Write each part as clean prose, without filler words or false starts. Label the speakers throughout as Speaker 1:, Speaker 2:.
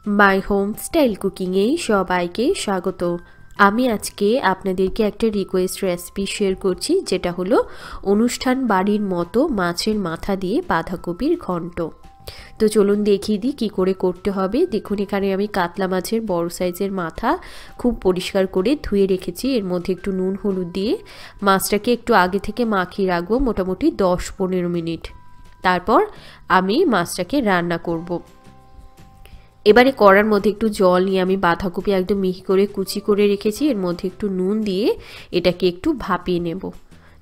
Speaker 1: My home style কুকিংয়ে সবাইকে স্বাগত। আমি আজকে আপনাদেরকে একটা রিকোয়েস্ট রেসিপি শেয়ার করছি, যেটা হলো অনুষ্ঠান বাড়ির মতো মাছের মাথা দিয়ে বাঁধাকপির ঘন্ট। তো চলুন দেখিয়ে দিই কী করে করতে হবে। দেখুন, এখানে আমি কাতলা মাছের বড় সাইজের মাথা খুব পরিষ্কার করে ধুয়ে রেখেছি। এর মধ্যে একটু নুন হলুদ দিয়ে মাছটাকে একটু আগে থেকে মাখিয়ে রাখবো, মোটামুটি 10-15 মিনিট। তারপর আমি মাছটাকে রান্না করব। এবারে কড়ার মধ্যে একটু জল নিয়ে আমি বাঁধাকপি একদম মিহি করে কুচি করে রেখেছি। এর মধ্যে একটু নুন দিয়ে এটাকে একটু ভাপিয়ে নেব,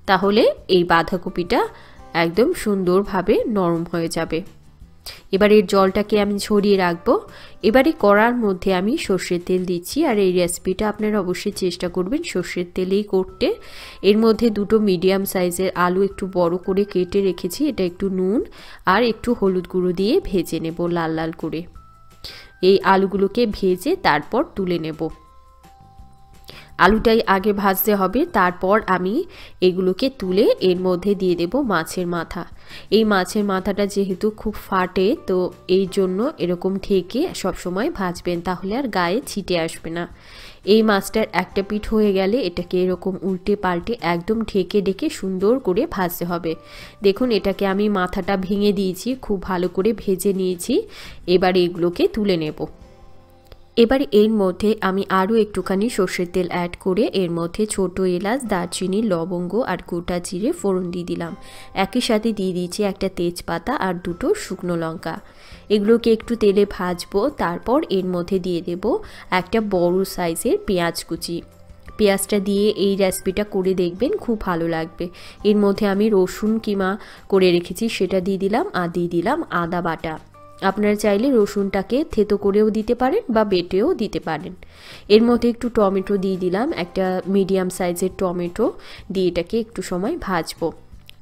Speaker 1: তাহলে এই বাঁধাকপিটা একদম সুন্দরভাবে নরম হয়ে যাবে। এবার এর জলটাকে আমি ঝরিয়ে রাখবো। এবারে কড়ার মধ্যে আমি সর্ষের তেল দিচ্ছি, আর এই রেসিপিটা আপনারা অবশ্যই চেষ্টা করবেন সর্ষের তেলেই করতে। এর মধ্যে দুটো মিডিয়াম সাইজের আলু একটু বড় করে কেটে রেখেছি। এটা একটু নুন আর একটু হলুদ গুঁড়ো দিয়ে ভেজে নেব লাল লাল করে। এই আলুগুলোকে ভেজে তারপর তুলে নেব। আলুটাই আগে ভাজতে হবে, তারপর আমি এগুলোকে তুলে এর মধ্যে দিয়ে দেব মাছের মাথা। এই মাছের মাথাটা যেহেতু খুব ফাটে, তো এই জন্য এরকম ঢেকে সবসময় ভাজবেন, তাহলে আর গায়ে ছিটে আসবে না। এই মাছটার একটা পিঠ হয়ে গেলে এটাকে এরকম উল্টে পাল্টে একদম ঢেকে ঢেকে সুন্দর করে ভাজতে হবে। দেখুন, এটাকে আমি মাথাটা ভেঙে দিয়েছি, খুব ভালো করে ভেজে নিয়েছি। এবার এগুলোকে তুলে নেব। এবার এর মধ্যে আমি আরও একটুখানি সর্ষের তেল অ্যাড করে এর মধ্যে ছোটো এলাচ, দারচিনি, লবঙ্গ আর গোটা জিরে ফোড়ন দিয়ে দিলাম। একই সাথে দিয়ে দিয়েছি একটা তেজপাতা আর দুটো শুকনো লঙ্কা। এগুলোকে একটু তেলে ভাজবো। তারপর এর মধ্যে দিয়ে দেব একটা বড় সাইজের পেঁয়াজ কুচি। পেঁয়াজটা দিয়ে এই রেসিপিটা করে দেখবেন, খুব ভালো লাগবে। এর মধ্যে আমি রসুন কিমা করে রেখেছি, সেটা দিয়ে দিলাম, আর দিয়ে দিলাম আদা বাটা। আপনারা চাইলে রসুনটাকে থেতো করেও দিতে পারেন বা বেটেও দিতে পারেন। এর মধ্যে একটু টমেটো দিয়ে দিলাম, একটা মিডিয়াম সাইজের টমেটো দিয়ে এটাকে একটু সময় ভাজবো।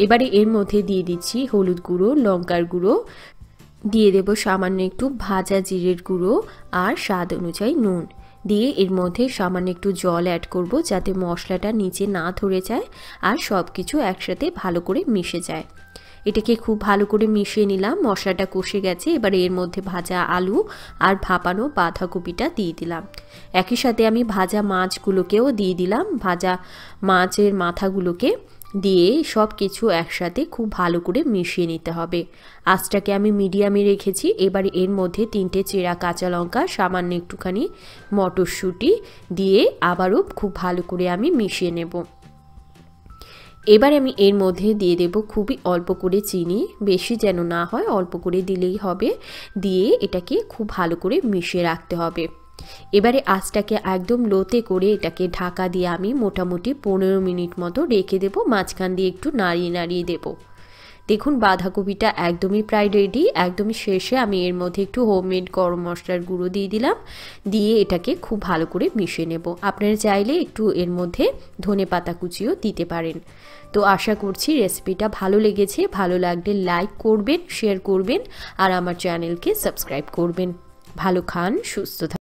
Speaker 1: এবারে এর মধ্যে দিয়ে দিচ্ছি হলুদ গুঁড়ো, লঙ্কার গুঁড়ো, দিয়ে দেব সামান্য একটু ভাজা জিরের গুঁড়ো আর স্বাদ অনুযায়ী নুন। দিয়ে এর মধ্যে সামান্য একটু জল অ্যাড করব, যাতে মশলাটা নিচে না ধরে যায় আর সব কিছু একসাথে ভালো করে মিশে যায়। এটাকে খুব ভালো করে মিশিয়ে নিলাম। মশলাটা কষে গেছে। এবারে এর মধ্যে ভাজা আলু আর ভাপানো বাঁধাকপিটা দিয়ে দিলাম। একই সাথে আমি ভাজা মাছগুলোকেও দিয়ে দিলাম। ভাজা মাছের মাথাগুলোকে দিয়ে সব কিছু একসাথে খুব ভালো করে মিশিয়ে নিতে হবে। আঁচটাকে আমি মিডিয়ামে রেখেছি। এবারে এর মধ্যে 3টে চেরা কাঁচা লঙ্কা, সামান্য একটুখানি মটরশুঁটি দিয়ে আবারও খুব ভালো করে আমি মিশিয়ে নেব। এবার আমি এর মধ্যে দিয়ে দেব খুবই অল্প করে চিনি, বেশি যেন না হয়, অল্প করে দিলেই হবে। দিয়ে এটাকে খুব ভালো করে মিশিয়ে রাখতে হবে। এবারে আঁচটাকে একদম লোতে করে এটাকে ঢাকা দিয়ে আমি মোটামুটি 15 মিনিট মতো রেখে দেব। মাঝখান দিয়ে একটু নাড়িয়ে নাড়িয়ে দেব। দেখুন, বাঁধাকপিটা একদমই প্রায় রেডি। একদমই শেষে আমি এর মধ্যে একটু হোমমেড গরম মশলার গুঁড়ো দিয়ে দিলাম। দিয়ে এটাকে খুব ভালো করে মিশিয়ে নেব। আপনারা চাইলে একটু এর মধ্যে ধনেপাতা কুচিও দিতে পারেন। তো আশা করছি রেসিপিটা ভালো লেগেছে। ভালো লাগলে লাইক করবেন, শেয়ার করবেন আর আমার চ্যানেলকে সাবস্ক্রাইব করবেন। ভালো খান, সুস্থ থাকুন।